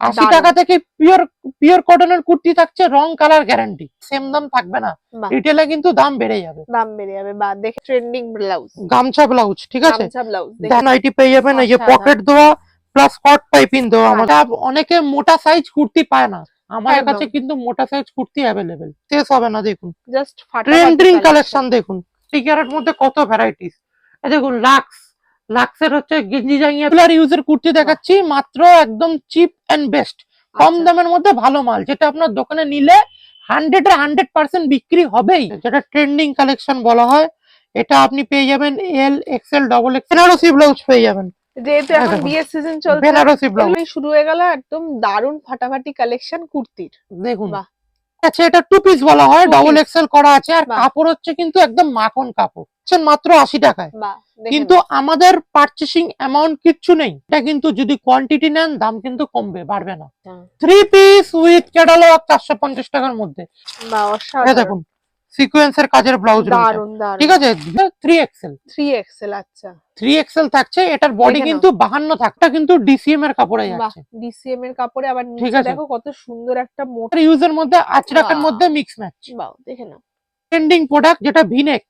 80 টাকা থেকে pure pure কটনের কুর্তি থাকছে, রং কালার গ্যারান্টি, সেম দাম থাকবে না, রিটেলে কিন্তু দাম বেড়ে যাবে, বা দেখে ট্রেন্ডিং ব্লাউজ, গামছা ব্লাউজ, ঠিক আছে, গামছা ব্লাউজ নাইটি পেয়ে যাবেন, এই যে পকেট দেওয়া প্লাস কট পাইপিং দেওয়া। আমাদের অনেকে মোটা সাইজ কুর্তি পায় না, আমাদের কাছে কিন্তু মোটা সাইজ কুর্তি অ্যাভেলেবেল, শেষ হবে না। দেখুন জাস্ট ট্রেন্ডিং কালেকশন, দেখুন টিকারের মধ্যে কত ভ্যারাইটিস, দেখুন লাক্সের হচ্ছে গেঞ্জি জাঙ্গিয়া ইউজের কুর্তি দেখাচ্ছি, মাত্র একদম চিপ এন্ড বেস্ট, কম দামের মধ্যে ভালো মাল, যেটা আপনার দোকানে নিলে 100% বিক্রি হবেই, যেটা ট্রেন্ডিং কালেকশন বলা হয়। এটা আপনি পেয়ে যাবেন L XL double XL, Banarasi blouse পেয়ে যাবেন, যেহেতু এখন বিয়ের সিজন চলছে, বেনারসি ব্লাউজ শুরু হয়ে গেল একদম দারুণ ফাটাফাটি কালেকশন কুর্তির। দেখুন আচ্ছা, এটা টু পিস বলা হয়, ডবল এক্সেল করা আছে, আর কাপড় হচ্ছে কিন্তু একদম মাখন কাপড়, মাত্র 80 টাকায়। কিন্তু আমাদের পারচেসিং অ্যামাউন্ট কিচ্ছু নেই, এটা কিন্তু যদি কোয়ান্টিটি নেন দাম কিন্তু কমবে, বাড়বে না। 3 পিস উইথ ক্যাটালগ 450 টাকার মধ্যে, দেখুন সিকোয়েন্সের কাজের ব্লাউজ রয়েছে, ঠিক আছে, 3XL। আচ্ছা 3XL থাকছে, এটার বডি কিন্তু 52 থাকটা, কিন্তু ডিসিএম এর কাপড়ে যাচ্ছে, ডিসিএম এর কাপড়ে, আবার নিচে দেখো কত সুন্দর একটা মোটা ইউজের মধ্যে আজরাকের মধ্যে মিক্স ম্যাচ, দেখে নাও ট্রেন্ডিং প্রোডাক্ট যেটা ভিনেক,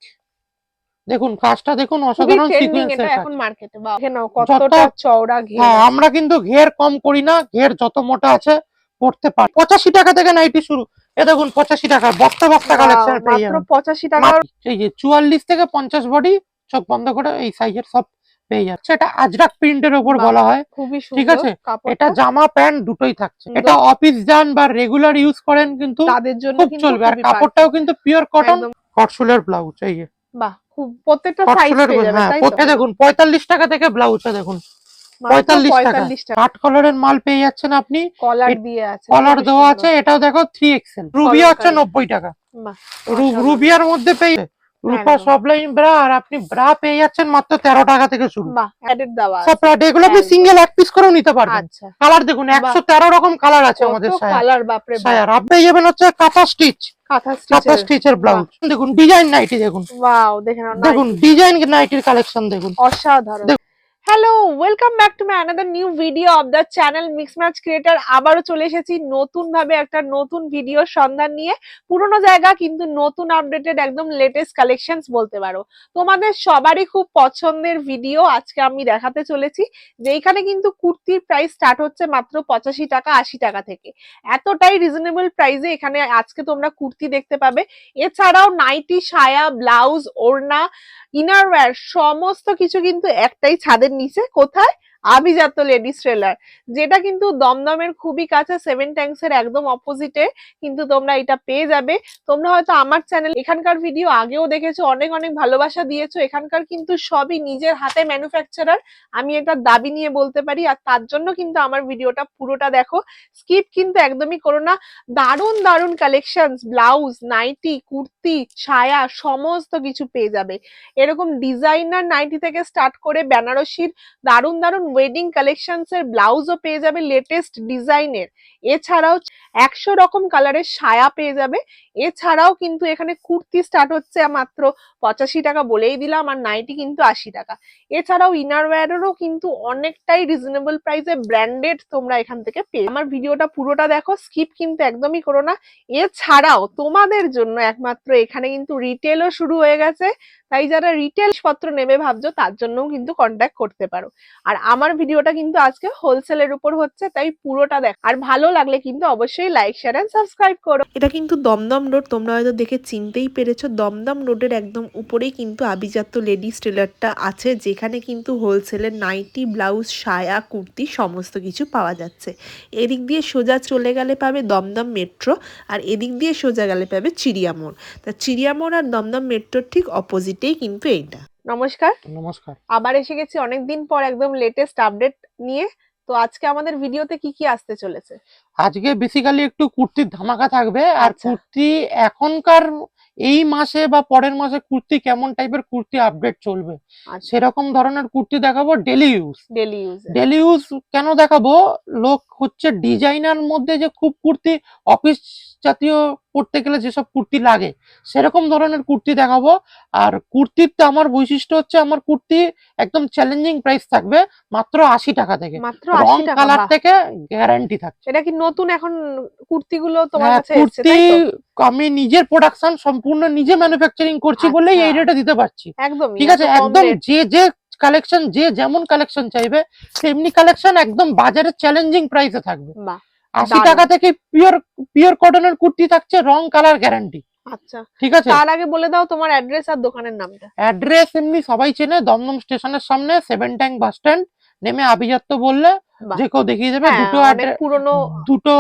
দেখুন কাজটা দেখুন, অসাধারণ সিকোয়েন্সের কাজ, এখন মার্কেটে দেখে নাও কতটা চওড়া ঘের। হ্যাঁ, আমরা কিন্তু ঘের কম করি না, ঘের যত মোটা আছে পড়তে পারে। 85 টাকা থেকে নাইটি শুরু, এ দেখুন 85 টাকা বক্তা কালেকশন পেয়ে যাবেন, মাত্র 85 টাকা। এই যে 44 থেকে 50 বডি, চোখ বন্ধ করে এই সাইজের সব পেয়ে যাচ্ছে। এটা আজরাক প্রিন্টের উপর বলা হয়, খুবই সুন্দর, ঠিক আছে, এটা জামা প্যান্ট দুটোই থাকছে, এটা অফিস যান বা রেগুলার ইউজ করেন কিন্তু তাদের জন্য খুব চলবে, আর কাপড়টাও কিন্তু পিওর কটন, কটসুলের ব্লাউজ, এই যে বাহ, খুব প্রত্যেকটা সাইজ পেয়ে যাবে, তাই তো? দেখুন 45 টাকা থেকে ব্লাউজ, দেখুন 45 টাকা, কাট কলারের মাল পেয়ে যাচ্ছেন আপনি, কলার দিয়ে আছে, কলার দেওয়া আছে, এটাও দেখো 3XL, রুবিয়া হচ্ছে 90 টাকা, রুবিয়ার মধ্যে পেয়ে রূপা সবলাইন ব্রা, আর আপনি ব্রা পেয়ে যাচ্ছেন মাত্র 13 টাকা থেকে শুরু, সব এগুলো আপনি সিঙ্গেল এক পিস করেও নিতে পারবেন। কালার দেখুন 113 রকম কালার আছে আমাদের সায়ার, আপনি পেয়ে যাবেন হচ্ছে কাঁথা স্টিচের ব্লাউজ, দেখুন ডিজাইন নাইটি, দেখুন ডিজাইন নাইটির কালেকশন দেখুন, অসাধারণ। Hello, welcome back to my another new video of the channel mix match creator. আবারও চলে এসেছি নতুন ভাবে একটা নতুন ভিডিওর সন্ধান নিয়ে, পুরোনো জায়গা কিন্তু নতুন আপডেটেড একদম লেটেস্ট কালেকশনস বলতে পারো, তোমাদের সবারই খুব পছন্দের ভিডিও আজকে আমি দেখাতে চলেছি, যেখানে কিন্তু কুর্তির প্রাইস স্টার্ট হচ্ছে মাত্র 85 টাকা 80 টাকা থেকে, এতটাই রিজনেবল প্রাইসে এখানে আজকে তোমরা কুর্তি দেখতে পাবে। এছাড়াও নাইটি, সায়া, ব্লাউজ, ওড়না, ইনারওয়্যার সমস্ত কিছু কিন্তু একটাই ছাদের নিচে, কোথায়? আভিজাত্য লেডিস ট্রেলার, যেটা কিন্তু দমদমের খুবই কাছে, 7 ট্যাঙ্কসের একদম অপোজিটে কিন্তু তোমরা এটা পেয়ে যাবে। তোমরা হয়তো আমার চ্যানেল এখানকার ভিডিও আগেও দেখেছো, অনেক অনেক ভালোবাসা দিয়েছো, এখানকার কিন্তু সবই নিজের হাতে ম্যানুফ্যাকচারার, আমি এটা দাবি নিয়ে বলতে পারি, আর তার জন্য কিন্তু আমার ভিডিওটা পুরোটা দেখো, স্কিপ কিন্তু একদমই করো না। দারুণ দারুণ কালেকশনস, ব্লাউজ, নাইটি, কুর্তি, ছায়া সমস্ত কিছু পেয়ে যাবে। এরকম ডিজাইনার নাইটি থেকে স্টার্ট করে বেনারসির দারুণ দারুণ ওয়েডিং কালেকশনস এর ব্লাউজও পেয়ে যাবে লেটেস্ট ডিজাইনের। এছাড়াও 100 রকম কালারের সায়া পেয়ে যাবে। এছাড়াও কিন্তু এখানে কুর্তি স্টার্ট হচ্ছে মাত্র 85 টাকা বলেই দিলাম, আর নাইটি কিন্তু 80 টাকা। এছাড়াও ইনারওয়্যারেরও কিন্তু অনেকটাই রিজনেবল প্রাইসে ব্র্যান্ডেড তোমরা এখান থেকে পেয়ে। আমার ভিডিওটা পুরোটা দেখো, স্কিপ কিন্তু একদমই করো না। এছাড়াও তোমাদের জন্য একমাত্র এখানে কিন্তু রিটেলও শুরু হয়ে গেছে, তাই যারা রিটেল পত্র নেবে ভাবছো তার জন্যও কিন্তু কন্ট্যাক্ট করতে পারো। আর আমার ভিডিওটা কিন্তু আজকে হোলসেলের উপর হচ্ছে, তাই পুরোটা দেখ, আর ভালো লাগলে কিন্তু অবশ্যই লাইক, শেয়ার এন্ড সাবস্ক্রাইব করো। এটা কিন্তু দমদম রোড, তোমরা হয়তো দেখে চিনতেই পেরেছো, দমদম রোডের একদম উপরেই কিন্তু আভিজাত্য লেডিস টেলারটা আছে, যেখানে কিন্তু হোলসেলের নাইটি, ব্লাউজ, সায়া, কুর্তি সমস্ত কিছু পাওয়া যাচ্ছে। এদিক দিয়ে সোজা চলে গেলে পাবে দমদম মেট্রো, আর এদিক দিয়ে সোজা গেলে পাবে চিড়িয়ামোড়। তা চিড়িয়ামোড় আর দমদম মেট্রোর ঠিক অপোজিটেই কিন্তু এইটা। নমস্কার, নমস্কার, আবার এসে গেছি অনেকদিন পর একদম লেটেস্ট আপডেট নিয়ে। তো আজকে আমাদের ভিডিওতে কি কি আসতে চলেছে? আজকে বেসিক্যালি একটু কুর্তির ধামাকা থাকবে, আর কুর্তি এখনকার এই মাসে বা পরের মাসে কুর্তি কেমন টাইপের কুর্তি আপডেট চলবে সেরকম ধরনের কুর্তি দেখাবো। ডেলি ইউজ কেন দেখাবো, লোক হচ্ছে ডিজাইনার মধ্যে যে খুব কুর্তি অফিস জাতীয় পরতে গেলে যেসব কুর্তি লাগে সেরকম ধরনের কুর্তি দেখাবো। আর কুর্তির তো আমার বৈশিষ্ট্য হচ্ছে, আমার কুর্তি একদম চ্যালেঞ্জিং প্রাইস থাকবে মাত্র 80 টাকা থেকে। মাত্র রং 80 টাকা, কালার বাহ। থেকে গ্যারান্টি থাকছে। এটা কি নতুন এখন কুর্তিগুলো তোমার হ্যাঁ, কাছে এসেছে, কুর্তি তাই তো? আমি নিজের প্রোডাকশন সম্পূর্ণ নিজে ম্যানুফ্যাকচারিং করছি বলেই এই আচ্ছা, রেটে দিতে পারছি। একদমই ঠিক এত আছে, কম একদম রেট। যে কালেকশন, যে যেমন কালেকশন চাইবে তেমনি কালেকশন একদম বাজারে চ্যালেঞ্জিং প্রাইসে থাকবে। বাহ, 80 টাকা দারুণ। থেকে পিওর পিওর কটনের কুর্তি থাকছে, রং কালার গ্যারান্টি। আচ্ছা, ঠিক আছে, তার আগে বলে দাও তোমার অ্যাড্রেস আর দোকানের নামটা। অ্যাড্রেস এমনি সবাই চেনে, দমদম স্টেশনের সামনে 7 ট্যাঙ্ক বাস স্ট্যান্ড, নেমে আভিজাত্য বললে বাহ, যে কেউ দেখিয়ে দেবে। হ্যাঁ, অনেক পুরনো। দুটো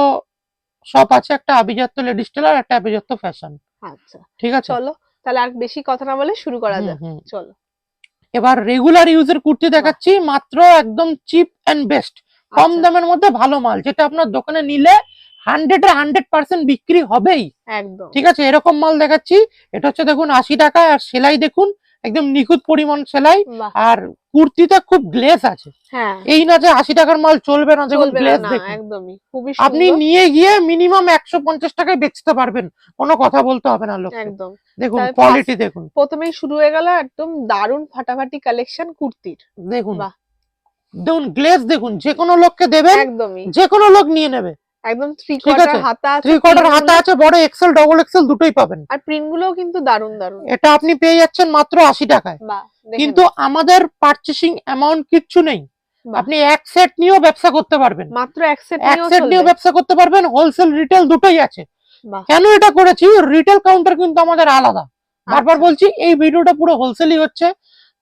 শপ আছে, একটা আভিজাত্য লেডিস টেলার, একটা আভিজাত্য ফ্যাশন। আচ্ছা, ঠিক আছে, চলো তাহলে আর বেশি কথা না বলে শুরু করা হুম যাক। হুম। চলো। এবার রেগুলার ইউজের কুর্তি দেখাচ্ছি, মাত্র একদম চিপ এন্ড বেস্ট, কম আচ্ছা, দামের মধ্যে ভালো মাল, যেটা আপনার দোকানে নিলে 100% বিক্রি হবেই। একদম। ঠিক আছে, এরকম মাল দেখাচ্ছি। এটা হচ্ছে দেখুন 80 টাকা, আর সেলাই দেখুন একদম নিখুঁত পরিমাণ সেলাই, বাহ, আর কুর্তিটা খুব গ্লেজ আছে। হ্যাঁ, এই না যে 80 টাকার মাল চলবে না, দেখুন চলবে না, গ্লেজ না, দেখুন। একদমই খুবই আপনি সুন্দর। নিয়ে গিয়ে মিনিমাম 150 টাকায় বেচতে পারবেন, কোনো কথা বলতে হবে না লোককে। একদম। দেখুন তাহলে কোয়ালিটি দেখুন, প্রথমেই শুরু হয়ে গেল একদম দারুণ ফাটাফাটি কালেকশন কুর্তির। দেখুন বাহ, দেখুন গ্লেজ দেখুন, যে কোনো লোককে দেবেন একদমই যে কোনো লোক নিয়ে নেবে। একদম থ্রি ঠিক কোয়ার্টার আছে, হাতা আছে, 3 কোয়ার্টার হাতা আছে, বড় এক্সেল ডবল এক্সেল দুটোই পাবেন। আর প্রিন্ট গুলোও কিন্তু দারুণ দারুণ। এটা আপনি পেয়ে যাচ্ছেন মাত্র 80 টাকায়। বাহ, দেখে কিন্তু নাও। আমাদের পারচেসিং অ্যামাউন্ট কিচ্ছু নেই, বাহ, আপনি এক সেট নিয়েও ব্যবসা করতে পারবেন, মাত্র এক সেট এক নিয়েও সেট চলবে। নিয়েও ব্যবসা করতে পারবেন, হোলসেল রিটেল দুটোই আছে। বাহ, কেন এটা করেছি, রিটেল কাউন্টার কিন্তু আমাদের আলাদা। বারবার আচ্ছা, বলছি এই ভিডিওটা পুরো হোলসেলই হচ্ছে,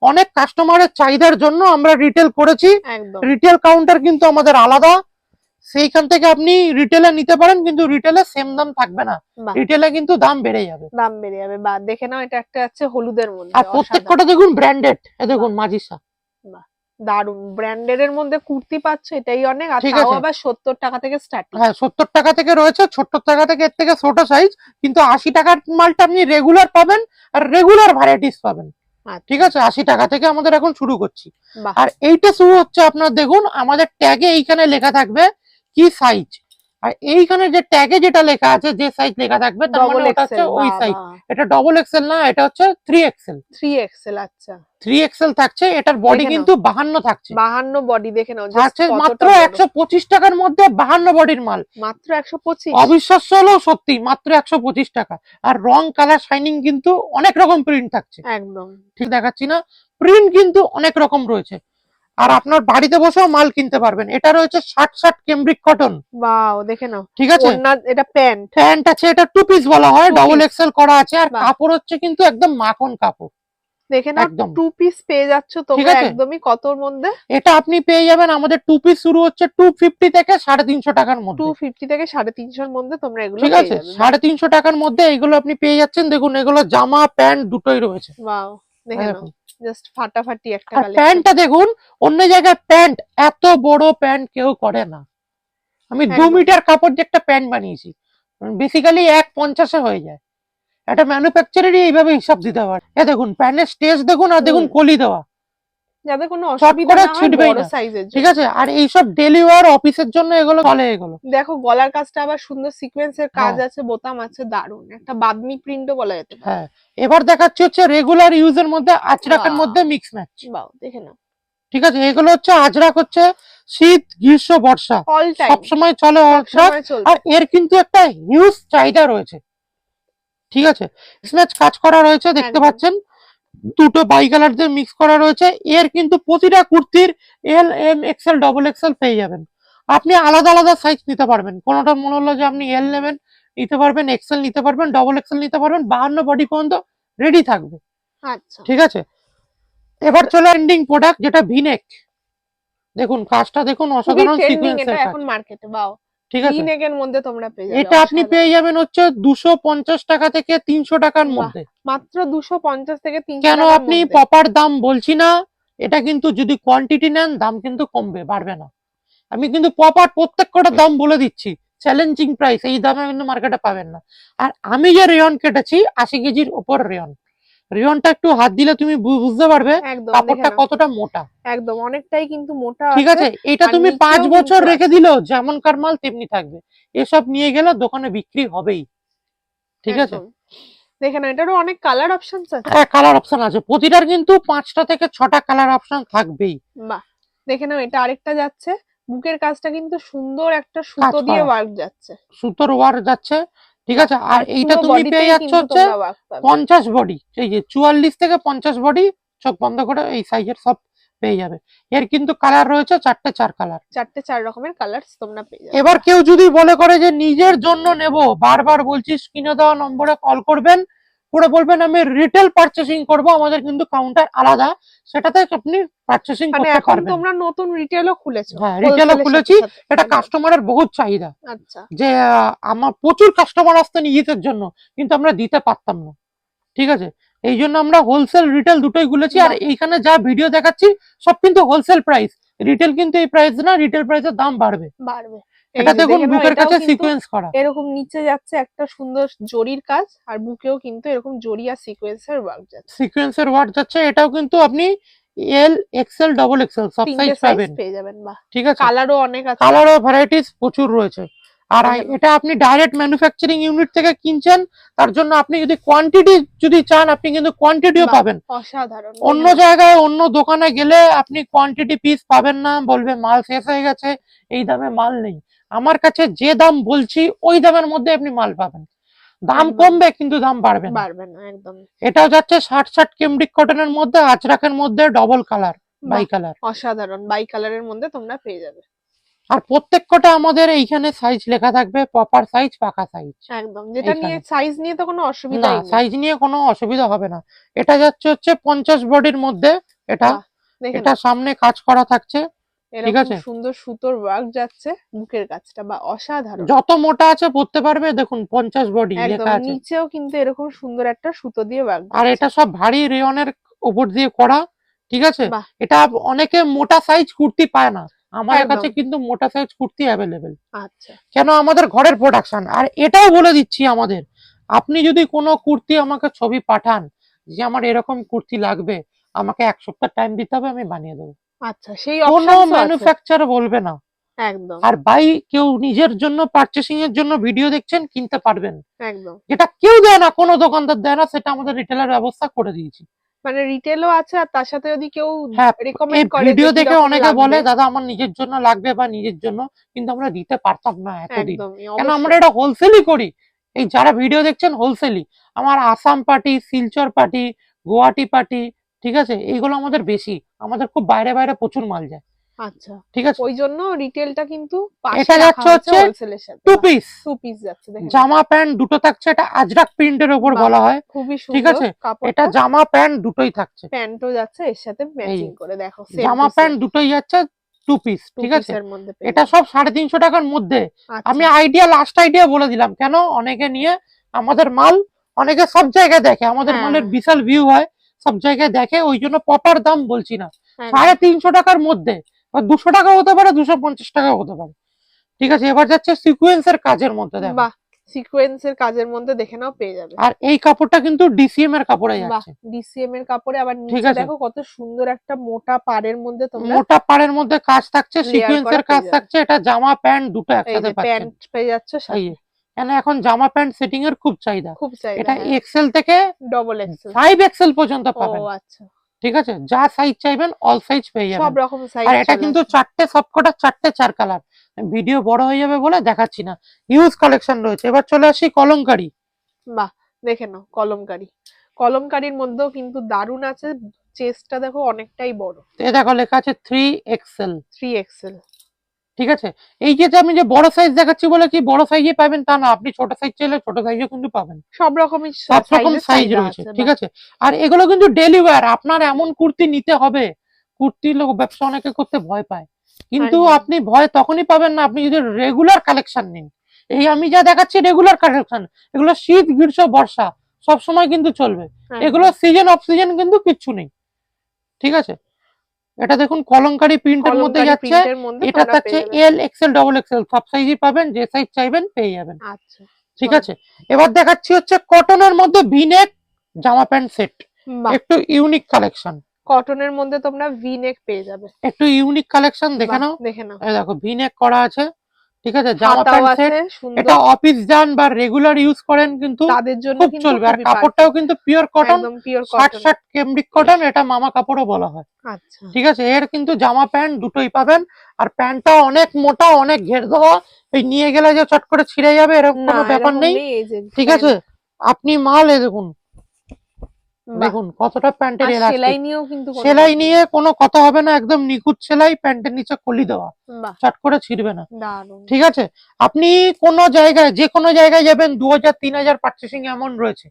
অনেক কাস্টমারের চাহিদার জন্য আমরা রিটেল করেছি। একদম। রিটেল কাউন্টার কিন্তু আমাদের আলাদা, সেইখান থেকে আপনি রিটেলে নিতে পারেন, কিন্তু রিটেলে সেম দাম থাকবে না, বাহ, রিটেলে কিন্তু দাম বেড়ে যাবে। দাম বেড়ে যাবে। বাহ, দেখে নাও, এটা একটা আছে হলুদের মধ্যে, আর প্রত্যেক অসাধারণ। কটা দেখুন ব্র্যান্ডেড, দেখুন মাজিসা। বাহ, দারুণ। ব্র্যান্ডেড এর মধ্যে কুর্তি পাচ্ছ, এটাই অনেক। আর ঠিক তাও আছে, আবার 70 টাকা থেকে স্টার্টিং। হ্যাঁ 70 টাকা থেকে রয়েছে, 70 টাকা থেকে এর থেকে ছোট সাইজ, কিন্তু 80 টাকার মালটা আপনি রেগুলার পাবেন, আর রেগুলার ভ্যারাইটিস পাবেন। ঠিক আছে, 80 টাকা থেকে আমাদের এখন শুরু করছি। বাহ, আর এইটা শুরু হচ্ছে আপনার দেখুন আমাদের ট্যাগে এইখানে লেখা থাকবে কি সাইজ, আর এইখানে যে ট্যাগে যেটা লেখা আছে যে সাইজ লেখা থাকবে তার মানে ডবল ওটা হচ্ছে এক্সেল। ওই বাহ, সাইজ। বাহ, এটা ডবল এক্সেল না, এটা হচ্ছে 3XL। 3XL। আচ্ছা, 3XL থাকছে, এটার বডি দেখে নাও। কিন্তু 52 থাকছে। 52 বডি, দেখে নাও just থাকছে কতটা মাত্র বড়। 125 টাকার মধ্যে 52 বডির মাল। মাত্র 125। অবিশ্বাস্য হলেও সত্যি, মাত্র 125 টাকা। আর রং কালার শাইনিং কিন্তু অনেক রকম প্রিন্ট থাকছে, একদম। ঠিক দেখাচ্ছি না, প্রিন্ট কিন্তু অনেক রকম রয়েছে। আর আপনার বাড়িতে বসেও মাল কিনতে পারবেন। এটা রয়েছে 60 ক্যামব্রিক কটন। বাও, দেখে নাও। ঠিক আছে, ওড়না, এটা প্যান্ট। প্যান্ট আছে, এটা 2 পিস বলা হয়, Two ডবল piece। এক্সেল করা আছে, আর বাহ। কাপড় হচ্ছে কিন্তু একদম মাখন কাপড়। দেখে নাও, একদম 2 পিস পেয়ে যাচ্ছ ঠিক তোমরা আছে, একদমই কতর মধ্যে? এটা আপনি পেয়ে যাবেন আমাদের 2 পিস শুরু হচ্ছে 250 থেকে 350 টাকার মধ্যে। 250 থেকে 350 এর মধ্যে তোমরা এগুলো ঠিক পেয়ে আছে, যাবে। 350 টাকার মধ্যে এগুলো আপনি পেয়ে যাচ্ছেন। দেখুন এগুলো জামা প্যান্ট দুটোই রয়েছে। ওয়াও, দেখে নাও, দেখুন, জাস্ট ফাটাফাটি একটা আর কালেকশন। প্যান্টটা দেখুন, অন্য জায়গায় প্যান্ট এত বড় প্যান্ট কেউ করে না। আমি 2 একদম। মিটার কাপড় দিয়ে একটা প্যান্ট বানিয়েছি, বেসিক্যালি 150 হয়ে যায়। একটা ম্যানুফ্যাকচারারই এইভাবে হিসাব দিতে পারে। দেখুন প্যান্টের স্টেজ দেখুন, আর দেখুন কলি দেওয়া, যাতে কোনো চট অসুবিধা করে না হয় ছিটবেই বড় না। সাইজের ঠিক জন্য। আছে, আর এইসব ডেলি ওয়ার অফিসের জন্য এগুলো চলে। এগুলো দেখো গলার কাজটা আবার সুন্দর সিকোয়েন্সের কাজ হ্যাঁ আছে, বোতাম আছে, দারুণ একটা বাদনি প্রিন্টও বলা যেতে পারে। হ্যাঁ, এবার দেখাচ্ছি হচ্ছে রেগুলার ইউজের মধ্যে আজরাকের Wow. মধ্যে মিক্স ম্যাচ। বাও, দেখে নাও, ঠিক আছে, এগুলো হচ্ছে আজরাক, হচ্ছে শীত গ্রীষ্ম বর্ষা অল টাইম সবসময় চলে আজরাক। সবসময় চলবে। আর এর কিন্তু একটা হিউজ চাহিদা রয়েছে। ঠিক আছে, স্ম্যাচ কাজ করা রয়েছে, দেখতে একদম। পাচ্ছেন দুটো বাই কালার দিয়ে মিক্স করা রয়েছে। এর কিন্তু প্রতিটা কুর্তির L M XL double XL পেয়ে যাবেন। আপনি আলাদা আলাদা সাইজ নিতে পারবেন, কোনোটা মনে হলো যে আপনি এল নেবেন নিতে পারবেন, এক্সেল নিতে পারবেন, ডবল এক্সেল নিতে পারবেন, 52 বডি পর্যন্ত রেডি থাকবে। আচ্ছা, ঠিক আছে, এবার চলে এন্ডিং প্রোডাক্ট যেটা ভিনেক। দেখুন কাজটা দেখুন, খুবই অসাধারণ ট্রেন্ডিং সিকোয়েন্সের এটা কাজ। এখন মার্কেটে। বাও, ঠিক আছে, ভিনেকের মধ্যে তোমরা পেয়ে যাবে। এটা আপনি পেয়ে যাবেন হচ্ছে 250 টাকা থেকে 300 টাকার বাহ, মধ্যে। মাত্র 250 থেকে 300 কেন টাকার আপনি মধ্যে। প্রপার দাম বলছি না, এটা কিন্তু যদি কোয়ান্টিটি নেন দাম কিন্তু কমবে, বাড়বে না। আমি কিন্তু প্রপার প্রত্যেক কটার দাম বলে দিচ্ছি, চ্যালেঞ্জিং প্রাইস, এই দামে কিন্তু মার্কেটে পাবেন না। আর আমি যে রেয়ন কেটেছি 80 কেজির উপর রেয়ন, রেয়নটা একটু হাত দিলে তুমি বুঝতে পারবে একদম, কাপড়টা দেখে নাও। কতটা মোটা। একদম, অনেকটাই কিন্তু মোটা ঠিক আছে, এটা আর তুমি নিচেও 5 বছর কিন্তু রেখে আছে। দিলেও যেমনকার মাল তেমনি থাকবে। এসব নিয়ে গেলে দোকানে বিক্রি হবেই। ঠিক আছে। একদম। দেখেন এটারও অনেক কালার অপশনস আছে। হ্যাঁ, কালার অপশন আছে, প্রতিটার কিন্তু 5টা থেকে 6টা কালার অপশন থাকবেই। বাহ, দেখে নাও এটা আরেকটা যাচ্ছে, বুকের কাজটা কিন্তু সুন্দর একটা কাজ সুতো দিয়ে করা ওয়ার্ক যাচ্ছে। সুতোর ওয়ার্ক যাচ্ছে, ঠিক আছে। আর এইটা পুরো তুমি পেয়ে বডিতেই যাচ্ছ কিন্তু হচ্ছে তোমরা ওয়ার্ক পাবে। 50 বডি, এই যে 44 থেকে 50 বডি, চোখ বন্ধ করে এই সাইজের সব পেয়ে যাবে। এর কিন্তু কালার রয়েছে 4 কালার। 4 রকমের কালারস তোমরা পেয়ে যাবে। এবার কেউ যদি বলে করে যে নিজের জন্য নেব, বারবার বলছি স্ক্রিনে দেওয়া নম্বরে কল করবেন, পুরো বলবেন আমি রিটেল পারচেসিং করব, আমাদের কিন্তু কাউন্টার আলাদা, সেটাতে আপনি পারচেসিং মানে করতে এখন পারবেন। তোমরা নতুন রিটেলও খুলেছো? হ্যাঁ, রিটেলও খুলেছি, এটা সাথে। কাস্টমারের বহুত চাহিদা, আচ্ছা, যে আমার প্রচুর কাস্টমার আসতো নিজেদের জন্য, কিন্তু আমরা দিতে পারতাম না, ঠিক আছে। এই জন্য আমরা হোলসেল রিটেল দুটোই খুলেছি। আর বাহ। এইখানে যা ভিডিও দেখাচ্ছি সব কিন্তু হোলসেল প্রাইস, রিটেল কিন্তু এই প্রাইস না, রিটেল প্রাইসের দাম বাড়বে। বাড়বে। এই এটা যে দেখুন দেখে নাও, বুকের এটাও কাছে কিন্তু সিকোয়েন্স করা, এরকম নিচে যাচ্ছে একটা সুন্দর জরির কাজ, আর বুকেও কিন্তু এরকম জরি আর সিকোয়েন্সের ওয়ার্ক যাচ্ছে। সিকোয়েন্সের ওয়ার্ক যাচ্ছে, এটাও কিন্তু আপনি এল এক্সেল ডবল এক্সেল সব 3টে সাইজ সাইজ পাবেন, পেয়ে যাবেন। বাহ, ঠিক আছে। কালারও অনেক আছে। কালারও ভ্যারাইটিস প্রচুর রয়েছে। আর দেখেন। এটা আপনি ডাইরেক্ট ম্যানুফ্যাকচারিং ইউনিট থেকে কিনছেন, তার জন্য আপনি যদি কোয়ান্টিটি যদি চান, আপনি কিন্তু কোয়ান্টিটিও বাহ, পাবেন। অসাধারণ। অন্য দেখেন। জায়গায় অন্য দোকানে গেলে আপনি কোয়ান্টিটি পিস পাবেন না, বলবে মাল শেষ হয়ে গেছে, এই দামে মাল নেই। আমার কাছে যে দাম বলছি ওই দামের মধ্যে আপনি মাল পাবেন, দাম একদম। কমবে কিন্তু দাম বাড়বে না। বাড়বে না, একদম। এটাও যাচ্ছে 60 কেমব্রিক কটনের মধ্যে, আজরাকের মধ্যে, ডবল কালার, বাই বাহ, কালার। অসাধারণ। বাই কালারের মধ্যে তোমরা পেয়ে যাবে। আর প্রত্যেক কটা আমাদের এইখানে সাইজ লেখা থাকবে, প্রপার সাইজ, পাকা সাইজ। একদম, যেটা নিয়ে এইখানে সাইজ নিয়ে তো কোনো না, অসুবিধাই নেই। সাইজ নিয়ে কোনো অসুবিধা হবে না। এটা যাচ্ছে হচ্ছে 50 বডির মধ্যে, এটা বাহ, দেখে এটা নাও, সামনে কাজ করা থাকছে, ঠিক এরকম আছে। সুন্দর সুতোর ওয়ার্ক যাচ্ছে বুকের কাজটা, বা অসাধারণ। যত মোটা আছে পড়তে পারবে, দেখুন 50 বডি একদম, লেখা আছে। নিচেও কিন্তু এরকম সুন্দর একটা সুতো দিয়ে ওয়ার্ক আর যাচ্ছে। এটা সব ভারী রেয়নের উপর দিয়ে করা, ঠিক আছে। বাহ, এটা অনেকে মোটা সাইজ কুর্তি পায় না, আমাদের কাছে একদম। কিন্তু মোটা সাইজ কুর্তি অ্যাভেলেবেল, আচ্ছা, কেন আমাদের ঘরের প্রোডাকশন। আর এটাও বলে দিচ্ছি, আমাদের আপনি যদি কোনো কুর্তি আমাকে ছবি পাঠান যে আমার এরকম কুর্তি লাগবে, আমাকে 1 সপ্তাহ টাইম দিতে হবে, আমি বানিয়ে দেবো, আচ্ছা, সেই কোনো অপশনসও আছে। ম্যানুফ্যাকচার বলবে না। একদম, আর বাই কেউ নিজের জন্য পারচেসিং এর জন্য ভিডিও দেখছেন, কিনতে পারবেন, একদম। যেটা কেউ দেয় না, কোনো দোকানদার দেয় না, সেটা আমাদের রিটেলের ব্যবস্থা করে দিয়েছি। মানে রিটেলও আছে, আর তার সাথে যদি কেউ হ্যাঁ, এই রেকমেন্ড করে যে ভিডিও দেখে কিরকম অনেকে বলে লাগবে। দাদা আমার নিজের জন্য লাগবে বা নিজের জন্য, কিন্তু আমরা দিতে পারতাম না এতদিন, একদমই, কেন আমরা অবশ্যই। এটা হোলসেলই করি। এই যারা ভিডিও দেখছেন হোলসেলই, আমার Assam party, Silchar party, Guwahati party, ঠিক আছে, এইগুলো আমাদের বেশি, আমাদের খুব বাইরে বাইরে প্রচুর মাল যায়, আচ্ছা, ঠিক আছে। ওই জন্য রিটেলটা কিন্তু পাশে এটা রাখা যাচ্ছে হয়েছে হচ্ছে হোলসেলের সাথে। 2 পিস, 2 পিস যাচ্ছে, দেখেন। জামা প্যান্ট দুটো থাকছে, এটা আজরাক প্রিন্টের উপর বাহ, বলা হয়, খুবই ঠিক সুন্দর আছে। কাপড়টা। এটা জামা প্যান্ট দুটোই থাকছে, প্যান্টও যাচ্ছে এর সাথে এই ম্যাচিং করে, দেখো সেম জামা টু সেম। প্যান্ট দুটোই যাচ্ছে 2 পিস, 2 ঠিক আছে। পিসের মধ্যে পেয়ে এটা যাবে। সব 350 টাকার মধ্যে। আমি আচ্ছা, লাস্ট আইডিয়া বলে দিলাম, কেন অনেকে নিয়ে আমাদের মাল, অনেকে সব জায়গায় দেখে, আমাদের হ্যাঁ, মালের বিশাল ভিউ হয়, সব জায়গায় দেখে, ওই জন্য প্রপার দাম বলছি না, একদম। 350 টাকার মধ্যে, বা 200 টাকা হতে পারে, 250 টাকা হতে পারে, ঠিক আছে। এবার যাচ্ছে সিকোয়েন্সের কাজের মধ্যে, দেখো। বাহ, সিকোয়েন্সের কাজের মধ্যে দেখে নাও, পেয়ে যাবে। আর এই কাপড়টা কিন্তু ডিসিএম এর কাপড়ে বাহ, যাচ্ছে, ডিসিএম এর কাপড়ে, আবার ঠিক নিচে আছে। দেখো কত সুন্দর একটা মোটা পাড়ের মধ্যে তোমরা মোটা পাড়ের মধ্যে কাজ থাকছে, লেয়ার করা সিকোয়েন্সের কাজ পেয়ে যাবে। থাকছে, এটা জামা প্যান্ট দুটো এই একসাথে যে পাচ্ছেন, প্যান্ট পেয়ে যাচ্ছ এই সাথে। যে। কেন এখন জামা প্যান্ট সেটিং এর খুব চাহিদা, খুব চাহিদা, এটা হ্যাঁ। এক্সেল থেকে ডবল এক্সেল। 5 এক্সেল পর্যন্ত ও পাবেন, আচ্ছা, ঠিক আছে। যা সাইজ চাইবেন অল সাইজ পেয়ে সব যাবেন। রকম সাইজ আর এটা চলে কিন্তু আসবে। চারটে, সবকটা চারটে 4 কালার, ভিডিও বড় হয়ে যাবে বলে দেখাচ্ছি না, হিউজ কালেকশন রয়েছে। এবার চলে আসি কলমকারি। বাহ, দেখে নাও কলমকারি। কলমকারির মধ্যেও কিন্তু দারুণ আছে, চেস্টটা দেখো অনেকটাই বড়। এ দেখো লেখা আছে 3 এক্সেল, 3 এক্সেল। ঠিক আছে। এই যে আমি যে বড় সাইজ দেখাচ্ছি বলে কি বড় সাইজে পাবেন তা না, আপনি ছোট সাইজ চাইলে ছোট সাইজে কিন্তু পাবেন, সব রকমই সব রকম সাইজের সাইজ চাহিদা রয়েছে, আছে। ঠিক বাহ, আছে। আর এগুলো কিন্তু ডেলি ওয়্যার, আপনার এমন কুর্তি নিতে হবে, কুর্তি লোক ব্যবসা অনেকে করতে ভয় পায়, কিন্তু একদম, আপনি ভয় তখনই পাবেন না, আপনি যদি রেগুলার কালেকশন নিন। এই আমি যা দেখাচ্ছি রেগুলার কালেকশন, এগুলো শীত গ্রীষ্ম বর্ষা সব সময় কিন্তু চলবে, এগুলো একদম। সিজন অফ সিজন কিন্তু কিচ্ছু নেই, ঠিক আছে। এটা দেখুন কলমকারি প্রিন্টের মধ্যে কলমকারি যাচ্ছে, প্রিন্টের মধ্যে এটা তোমরা থাকছে পেয়ে যাবে। এল এক্সেল ডবল এক্সেল সব সাইজই পাবেন, যে সাইজ চাইবেন পেয়ে যাবেন, আচ্ছা, ঠিক চলো। আছে। এবার দেখাচ্ছি হচ্ছে কটনের মধ্যে ভিনেক জামা প্যান্ট সেট, বাহ, একটু ইউনিক কালেকশন, কটনের মধ্যে তোমরা ভি নেক পেয়ে যাবে। একটু ইউনিক কালেকশন দেখে বাহ, নাও। দেখে নাও। এই দেখো ভিনেক করা আছে, ঠিক আছে, জামা হাতাও প্যান্ট আছে সেট, সুন্দর, এটা অফিস যান বা রেগুলার ইউজ করেন কিন্তু তাদের জন্য খুব কিন্তু চলবে। আর খুবই কাপড়টাও perfect, কিন্তু পিওর কটন, একদম পিওর 60 কটন। 60 কেমব্রিক কটন, এটা মামা কাপড়ও বলা হয়। আচ্ছা, ঠিক আছে, এর কিন্তু জামা প্যান্ট দুটোই পাবেন। আর প্যান্টটা অনেক মোটা, অনেক ঘের দেওয়া, এই নিয়ে গেলে যে চট করে ছিঁড়ে যাবে এরকম না কোনো ব্যাপার এরকম নেই। নেই, এই যে ঠিক প্যান্ট, আছে, আপনি মাল এ দেখুন, বাহ। দেখুন কতটা প্যান্টের আর সেলাই এলাস্টিক। নিয়েও কিন্তু কোনো সেলাই কথা নিয়ে নেই। কোনো কথা হবে না, একদম নিখুঁত সেলাই, প্যান্টের নিচে কলি দেওয়া, বাহ, চট করে ছিঁড়বে না। দারুণ। ঠিক আছে, আপনি কোনো জায়গায়, যে কোনো জায়গায় যাবেন 2000-3000 পার্চেসিং অ্যামাউন্ট রয়েছে,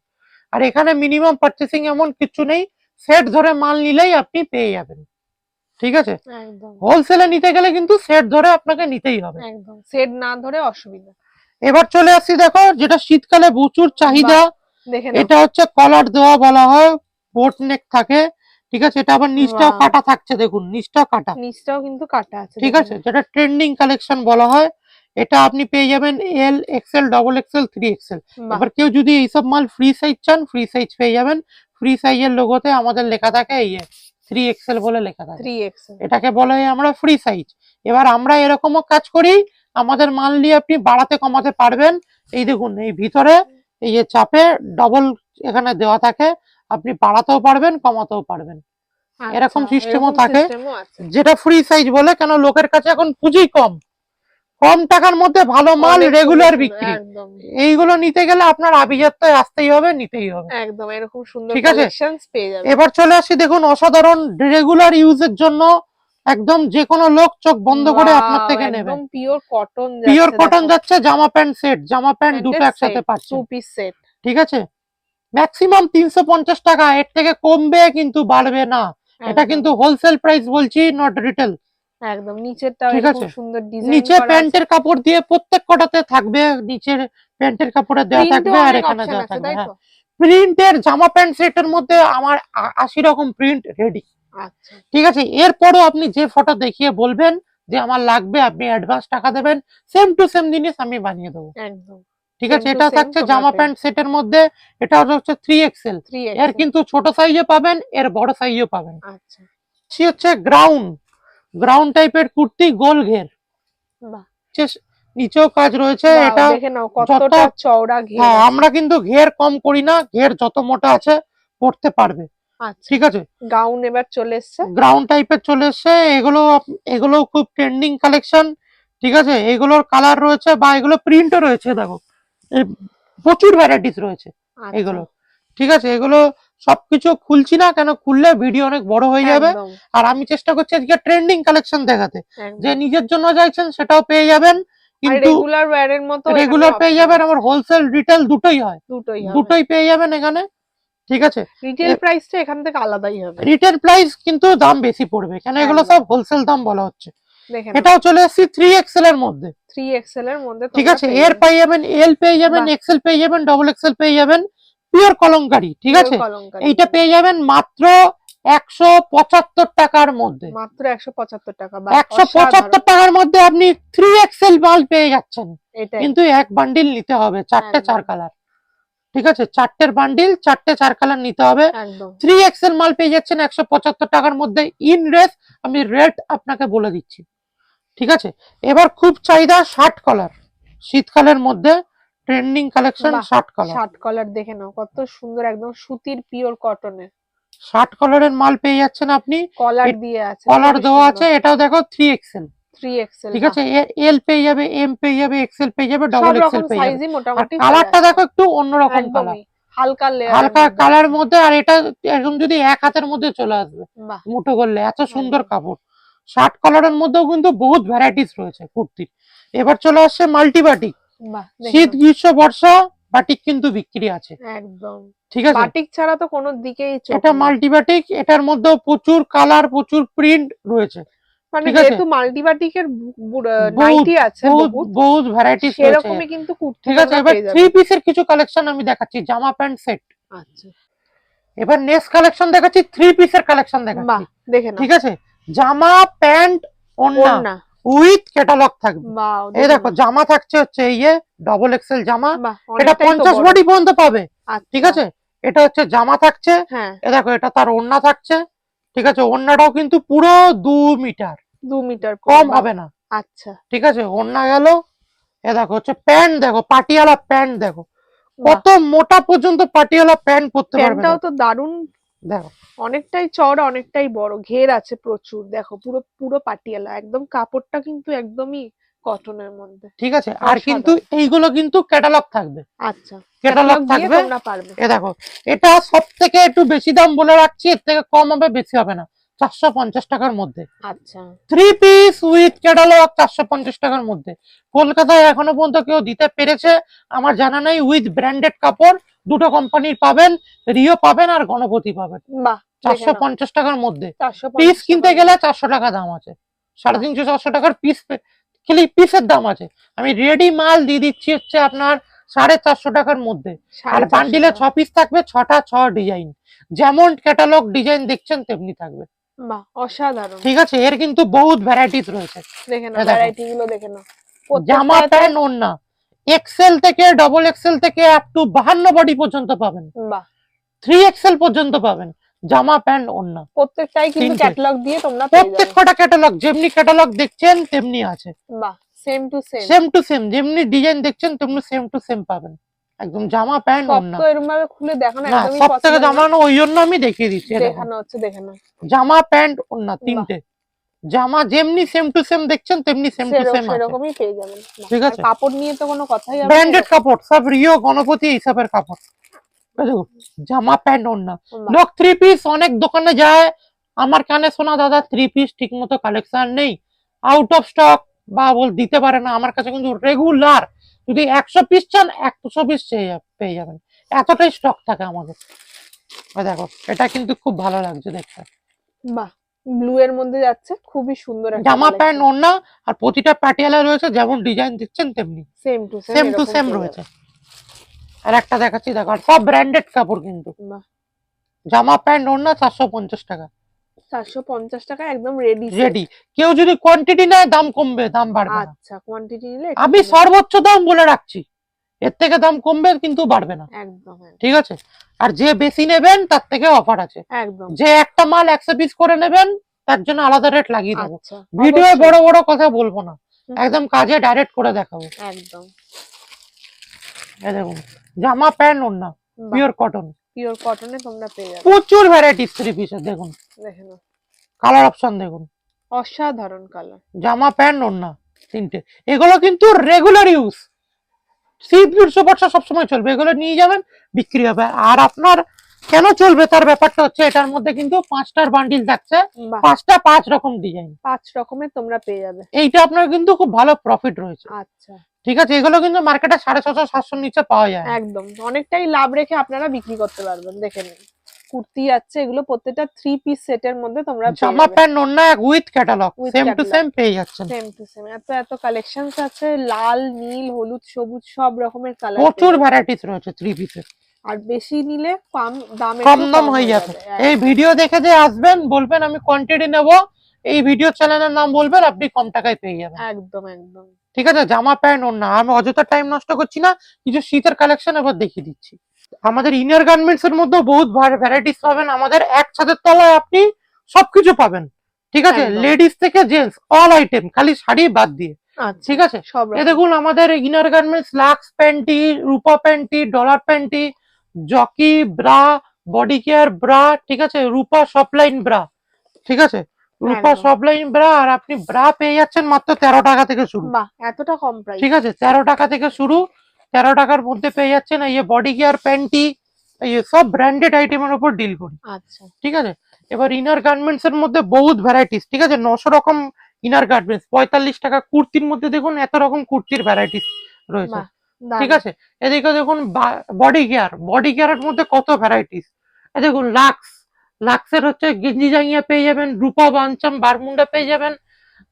আর এখানে মিনিমাম পার্চেসিং অ্যামাউন্ট কিছু নেই, সেট ধরে মাল নিলেই আপনি পেয়ে যাবেন। ঠিক আছে, একদম হোলসেলে নিতে গেলে কিন্তু সেট ধরে আপনাকে নিতেই হবে। একদম, সেট না ধরে অসুবিধা। এবার চলে আসছি, দেখো যেটা শীতকালে প্রচুর চাহিদা, বাহ, দেখে নাও, এটা হচ্ছে কলার দেওয়া বলা হয়, বোট নেক থাকে। ঠিক আছে, এটা আবার নিচটাও বাহ, কাটা থাকছে, দেখুন নিচটাও কাটা। নিচটাও কিন্তু কাটা আছে, ঠিক দেখে আছে, নাও। যেটা ট্রেন্ডিং কালেকশন বলা হয়, এটা আপনি পেয়ে যাবেন L XL, double Excel, 3XL। বাহ, এবার কেউ যদি এইসব মাল ফ্রি সাইজ চান, ফ্রি সাইজ পেয়ে যাবেন। ফ্রি সাইজের লোগোতে আমাদের লেখা থাকে এই 3XL বলে লেখা থাকে, 3XL, এটাকে বলা হয় আমরা ফ্রি সাইজ। এবার আমরা এরকমও কাজ করি, আমাদের মাল নিয়ে আপনি বাড়াতে কমাতে পারবেন। এই দেখুন, এই ভিতরে এই যে চাপে ডবল এখানে দেওয়া থাকে, আপনি বাড়াতেও পারবেন কমাতেও পারবেন, এরকম আচ্ছা, সিস্টেমও এরকম থাকে, সিস্টেমও আছে। যেটা ফ্রি সাইজ বলে। কেন, লোকের কাছে এখন পুঁজি কম, কম টাকার মধ্যে ভালো মাল অনেক সুন্দর রেগুলার সুন্দর, বিক্রি, একদম এইগুলো নিতে গেলে আপনার আভিজাত্যয় আসতেই হবে, নিতেই হবে। একদম, এরকম সুন্দর ঠিক আছে, কালেকশনস পেয়ে যাবে। এবার চলে আসি, দেখুন অসাধারণ রেগুলার ইউজের জন্য একদম যে কোনো লোক চোখ বন্ধ করে আপনার ওয়াও, থেকে নেবেন। একদম পিওর কটন পিওর যাচ্ছে, কটন দেখো, যাচ্ছে, জামা প্যান্ট সেট, জামা প্যান্ট দুটো প্যান্টের একসাথে সেট, পাচ্ছেন। 2 পিস সেট। ঠিক আছে, ম্যাক্সিমাম 350 টাকা, এর থেকে কমবে কিন্তু বাড়বে না। এটা একদম কিন্তু হোলসেল প্রাইস বলছি, নট রিটেল। একদম, নিচেরটাও ঠিক এরকম আছে, সুন্দর ডিজাইন নিচে করা আছে, প্যান্টের কাপড় দিয়ে প্রত্যেক কটাতে থাকবে, নিচের প্যান্টের কাপড়ে দেওয়া প্রিন্টও থাকবে, আর অনেক এখানে অপশন দেওয়া আছে, থাকবে। তাই হ্যাঁ, তো? প্রিন্টের জামা প্যান্ট সেটের মধ্যে আমার 80 রকম প্রিন্ট রেডি। আচ্ছা, ঠিক আছে, এরপরও আপনি যে ফটো দেখিয়ে বলবেন যে আমার লাগবে, আপনি অ্যাডভান্স টাকা দেবেন, সেম টু সেম জিনিস আমি বানিয়ে দেবো। একদম ঠিক সেম আছে, টু এটা সেম থাকছে তোমরা জামা পেয়ে প্যান্ট সেটের মধ্যে, এটা হচ্ছে 3XL। এর 3XL। কিন্তু ছোট সাইজে পাবেন, এর বড় সাইজও পাবেন। আচ্ছা, সে হচ্ছে গ্রাউন্ড, গ্রাউন্ড টাইপের কুর্তি, গোল ঘের, বাহ, নিচেও কাজ রয়েছে। ওয়াও, এটা দেখে নাও যত, কতটা চওড়া ঘের হ্যাঁ আছে। আমরা কিন্তু ঘের কম করি না, ঘের যত মোটা আছে পড়তে পারবে। আচ্ছা, ঠিক আছে, গাউন এবার চলে এসছে, গ্রাউন্ড টাইপের চলে এসছে, এগুলো এগুলো খুব ট্রেন্ডিং কালেকশন। ঠিক আছে, এগুলোর কালার রয়েছে বা এগুলো প্রিন্টও রয়েছে, দেখো এই প্রচুর ভ্যারাইটিস রয়েছে আচ্ছা, এগুলো। ঠিক আছে, এগুলো সবকিছু খুলছি না, কেন খুললে ভিডিও অনেক বড় হয়ে যাবে। একদম আর আমি চেষ্টা করছি আজকে ট্রেন্ডিং কালেকশন দেখাতে, যে একদম। নিজের জন্য চাইছেন সেটাও পেয়ে যাবেন, আর কিন্তু রেগুলার ওয়্যারের মতো এখানে রেগুলার পেয়ে অপশন যাবেন, আছে, আমার হোলসেল রিটেল দুটোই হয়, দুটোই হবে। দুটোই পেয়ে যাবেন এখানে। ঠিক আছে, রিটেল প্রাইসটা এখান থেকে আলাদাই হবে, রিটেল প্রাইস কিন্তু দাম বেশি পড়বে, কেন এগুলো একদম। সব হোলসেল দাম বলা হচ্ছে। দেখে নাও, এটাও চলে এসেছি 3XL এর মধ্যে। 3XL এর মধ্যে ঠিক তোমরা আছে, পেয়ে এর যাবে। পেয়ে যাবেন, এল পেয়ে যাবেন, বাহ, এক্সেল পেয়ে যাবেন, ডবল এক্সেল পেয়ে যাবেন, পিওর কলমকারি। ঠিক পিওর আছে, কলমকারী, এইটা পেয়ে যাবেন মাত্র 175 টাকার মধ্যে। মাত্র 175 টাকা, বাহ, 175 অসাধারণ। টাকার মধ্যে আপনি 3XL মাল পেয়ে যাচ্ছেন, এটাই কিন্তু এক বান্ডিল নিতে হবে, চারটে একদম 4 কালার। ঠিক আছে, চারটের বান্ডিল, চারটে 4 কালার নিতে হবে। একদম। 3XL মাল পেয়ে যাচ্ছেন 175 টাকার মধ্যে ইন রেস, আমি রেট আপনাকে বলে দিচ্ছি। ঠিক আছে, এবার খুব চাহিদা 60 কালার, শীতকালের মধ্যে ট্রেন্ডিং কালেকশন, বাহ, 60 কালার। 60 কালার দেখে নাও, কত সুন্দর, একদম সুতির পিওর কটনের 60 কালারের মাল পেয়ে যাচ্ছেন আপনি, কলার দিয়ে আছে, কলার খুবই দেওয়া সুন্দর। আছে, এটাও দেখো 3XL। 3XL, ঠিক বাহ, আছে, এল পেয়ে যাবে, এম পেয়ে যাবে, এক্সেল পেয়ে যাবে, সব ডবল রকম এক্সেল পেয়ে যাবে। সাইজই আর মোটামুটি পেয়ে কালারটা যাচ্ছে, দেখো একটু অন্যরকম কালার, একদমই হালকা লেয়ারের হালকা মধ্যে কালার আছে। মধ্যে, আর এটা এখন যদি এক হাতের মধ্যে চলে আসবে বাহ, মুঠো করলে, এত সুন্দর একদম। কাপড়। 60 কালারের মধ্যেও কিন্তু বহুত ভ্যারাইটিস রয়েছে কুর্তির। এবার চলে আসছে মাল্টি বাটিক, বাহ, দেখে শীত নাও, গ্রীষ্ম বর্ষা বাটিক কিন্তু বিক্রি আছে। একদম। ঠিক আছে, বাটিক ছাড়া তো কোনো দিকেই চোখ এটা নেই। মাল্টি বাটিক, এটার মধ্যেও প্রচুর কালার, প্রচুর প্রিন্ট রয়েছে। মানে ঠিক আছে, যেহেতু মাল্টিবাটিকের বহুত নাইটি আছে বহুত বহুত, বহুত ভ্যারাইটিস রয়েছে। সেরকমই কিন্তু কুর্তি ঠিক আছে, তোমরা এবার পেয়ে থ্রি যাবে। পিসের কিছু কালেকশন আমি দেখাচ্ছি, জামা প্যান্ট সেট। আচ্ছা, এবার নেক্সট কালেকশন দেখাচ্ছি, থ্রি পিসের কালেকশন দেখাচ্ছি। বাহ, দেখে নাও, ঠিক আছে, জামা প্যান্ট ওড়না ওড়না, উইথ ক্যাটালগ থাকবে। বাহ, এই দেখে দেখো নাও, জামা থাকছে হচ্ছে এই ডবল এক্সেল জামা, বাহ, এটা অনেকটাই তো 50 বড়। বডি পর্যন্ত পাবে। ঠিক আচ্ছা, আছে, এটা হচ্ছে জামা থাকছে, হ্যাঁ, এ দেখো এটা তার ওড়না থাকছে। ঠিক আছে, ওড়নাটাও কিন্তু পুরো 2 মিটার, 2 মিটার পুরো, কম বাহ, হবে না। আচ্ছা, ঠিক আছে, ওড়না গেল, এ দেখো হচ্ছে প্যান্ট, দেখো পাটিয়ালা প্যান্ট, দেখো কত মোটা পর্যন্ত পাটিয়ালা প্যান্ট পরতে পারবে। প্যান্টটাও তো দারুন, দেখো অনেকটাই চওড়া অনেকটাই বড়, ঘের আছে প্রচুর, দেখো পুরো পুরো পাটিয়ালা, একদম কাপড়টা কিন্তু একদমই কটনের মধ্যে। ঠিক আছে, আর কিন্তু এইগুলো কিন্তু ক্যাটালগ থাকবে। আচ্ছা, ক্যাটালগ থাকবে, তোমরা পারবে। এ দেখো এটা সব থেকে একটু বেশি দাম বলে রাখছি, এর থেকে কম হবে, বেশি হবে না, 450 টাকার মধ্যে। আচ্ছা, 3 পিস উইথ ক্যাটালগ 450 টাকার মধ্যে। কলকাতায় এখনো পর্যন্ত কেউ দিতে পেরেছে আমার জানা নাই। উইথ ব্র্যান্ডেড কাপড়, দুটো কোম্পানির পাবেন, রিও পাবেন আর গণপতি পাবেন। বাহ, 450 টাকার মধ্যে। 450 পিস কিনতে গেলে 400 টাকা দাম আছে, 350 400 টাকার পিস, খালি পিসের দাম আছে। আমি রেডি মাল দিয়ে দিচ্ছি হচ্ছে আপনার 450 টাকার মধ্যে। আর বান্ডিলে 6 পিস থাকবে, 6টা 6 ডিজাইন, যেমন ক্যাটালগ ডিজাইন দেখছেন তেমনি থাকবে। বাহ, অসাধারণ। ঠিক আছে, এর কিন্তু বহুত ভ্যারাইটিস রয়েছে। দেখে নাও ভ্যারাইটি গুলো, দেখে নাও। জামা প্যান্ট ওড়না এক্সেল থেকে ডবল এক্সেল থেকে আপ টু 52 বডি পর্যন্ত পাবেন। বাহ, 3 এক্সেল পর্যন্ত পাবেন জামা প্যান্ট ওড়না। প্রত্যেকটাই কিন্তু ক্যাটালগ দিয়ে তোমরা পেয়ে যাবে। প্রত্যেকটা ক্যাটালগ যেমনি ক্যাটালগ দেখছেন তেমনি আছে। বাহ, same to same, same to same, যেমনি ডিজাইন দেখছেন তেমনি সেম টু সেম পাবেন। একদম জামা প্যান্ট ওড়না। সব তো এরকম ভাবে খুলে দেখানো না, একদমই সব থেকে পসিবল না। জামানো ওই জন্য আমি দেখিয়ে দিচ্ছি। দেখানো হচ্ছে, দেখে নাও। জামা প্যান্ট ওড়না তিনটে, জামা যেমনি সেম টু সেম দেখছেন তেমনি সেম টু সেম আছে, সেরকমই পেয়ে যাবেন। ঠিক আছে, কাপড় নিয়ে তো কোনো কথাই হবে না, ব্র্যান্ডেড কাপড়, সব রিও গণপতি এইসবের কাপড়। জামা প্যান্ট ওড়না। লোক 3 পিস অনেক দোকানে যায়, আমার কানে শোনা দাদা 3 পিস ঠিক মতো কালেকশন নেই, আউট অফ স্টক, বা বল দিতে পারে না। আমার কাছে কিন্তু রেগুলার যদি 100 পিস চান 100 পিস পেয়ে যাবেন, এতটাই স্টক থাকে আমাদের। দেখো এটা কিন্তু খুব ভালো লাগছে দেখতে। বাহ, ব্লু এর মধ্যে যাচ্ছে, খুবই সুন্দর একটা জামা প্যান্ট ওড়না, আর প্রতিটা পাটিয়ালা রয়েছে, যেমন ডিজাইন দিচ্ছেন তেমনি সেম টু সেম রয়েছে। আর একটা দেখাচ্ছি, দেখো সব ব্র্যান্ডেড কাপড় কিন্তু। জামা প্যান্ট ওড়না 450 টাকা। 450 টাকা একদম রেডি রেডি। কেউ যদি কোয়ান্টিটি নেয় দাম কমবে, দাম বাড়বে না। আচ্ছা, কোয়ান্টিটি নিলে আমি সর্বোচ্চ দাম বলে রাখছি, এর থেকে দাম কমবে কিন্তু বাড়বে না। একদম, ঠিক আছে, আর যে বেশি নেবেন তার থেকে অফার আছে। একদম, যে একটা মাল 100 পিস করে নেবেন তার জন্য আলাদা রেট লাগিয়ে দেবো। আচ্ছা, ভিডিও বড় বড় কথা বলবো না, একদম কাজে ডাইরেক্ট করে দেখাবো। একদম। এই দেখুন জামা প্যান্ট ওড়না পিওর কটন, পিওর কটনে তোমরা পেয়ে যাবে প্রচুর ভ্যারাইটিস 3 পিসের। দেখুন, দেখে নাও, কালার অপশন দেখুন, অসাধারণ কালার। জামা প্যান্ট ওড়না তিনটে। এগুলো কিন্তু রেগুলার ইউজ, শীত গ্রীষ্ম বর্ষা সবসময় চলবে, এগুলো নিয়ে যাবেন বিক্রি হবে। আর আপনার কেন চলবে তার ব্যাপারটা হচ্ছে এটার মধ্যে কিন্তু 5টার বান্ডিল থাকছে, 5টা 5 রকম ডিজাইন, 5 রকমের তোমরা পেয়ে যাবে। এইটা আপনার কিন্তু খুব ভালো প্রফিট রয়েছে। আচ্ছা, ঠিক আছে, এগুলো কিন্তু মার্কেটে 650 700 নিচে পাওয়া যায়। একদম, অনেকটাই লাভ রেখে আপনারা বিক্রি করতে পারবেন। দেখে নিন, কুর্তি আছে এগুলো, প্রত্যেকটা 3 পিস সেটের মধ্যে তোমরা জামা প্যান্ট ওড়না with catalogue same to same পেয়ে যাচ্ছেন। সেম টু সেম, এত কালেকশনস আছে, লাল নীল হলুদ সবুজ সব রকমের কালার, প্রচুর ভ্যারাইটিস রয়েছে 3 পিসের। আর বেশি নিলে কম দাম হয়ে যাবে। এই ভিডিও দেখে যে আসবেন, বলবেন আমি কোয়ান্টিটি নেব, এই ভিডিও চ্যানেলের নাম বলবেন, আপনি কম টাকায় পেয়ে যাবেন। একদম, একদম। ঠিক আছে, জামা প্যান্ট ওড়না। আমি অযথা টাইম নষ্ট করছি না, কিছু শীতের কালেকশন এবার দেখিয়ে দিচ্ছি। আমাদের ইনার গার্মেন্টস এর মধ্যে বহুত ভ্যারাইটিস পাবেন, আমাদের এক ছাদের তলায় আপনি সবকিছু পাবেন। ঠিক আছে, লেডিস থেকে জেন্টস অল আইটেম, খালি শাড়ি বাদ দিয়ে। ঠিক আছে, এই দেখুন আমাদের inner garments Lux panty, Rupa panty, Dollar panty, Jockey bra, Body Care bra, ঠিক আছে, রূপা সপলাইন ব্রা, ঠিক আছে, রূপা সপলাইন ব্রা। আর আপনি ব্রা পেয়ে যাচ্ছেন মাত্র 13 টাকা থেকে শুরু। বাহ, এতটা কম প্রাইস। ঠিক আছে, 13 টাকা থেকে শুরু, 13 টাকার মধ্যে পেয়ে যাচ্ছেন। এই বডি কেয়ার প্যান্টি, এই সব ব্র্যান্ডেড আইটেমের উপর ডিল করি। আচ্ছা, ঠিক আছে, এবার ইনার গার্মেন্টস এর মধ্যে বহুত ভ্যারাইটিস। ঠিক আছে, 900 রকম ইনার গার্মেন্টস। 45 টাকা কুর্তির মধ্যে দেখুন এত রকম কুর্তির ভ্যারাইটিস রয়েছে। ঠিক আছে, এদিকে দেখুন বডি কেয়ারের মধ্যে কত ভ্যারাইটিস। এই দেখুন লাক্সের হচ্ছে গেঞ্জি জাঙ্গিয়া পেয়ে যাবেন, রূপা বাঞ্চাম বারমুন্ডা পেয়ে যাবেন,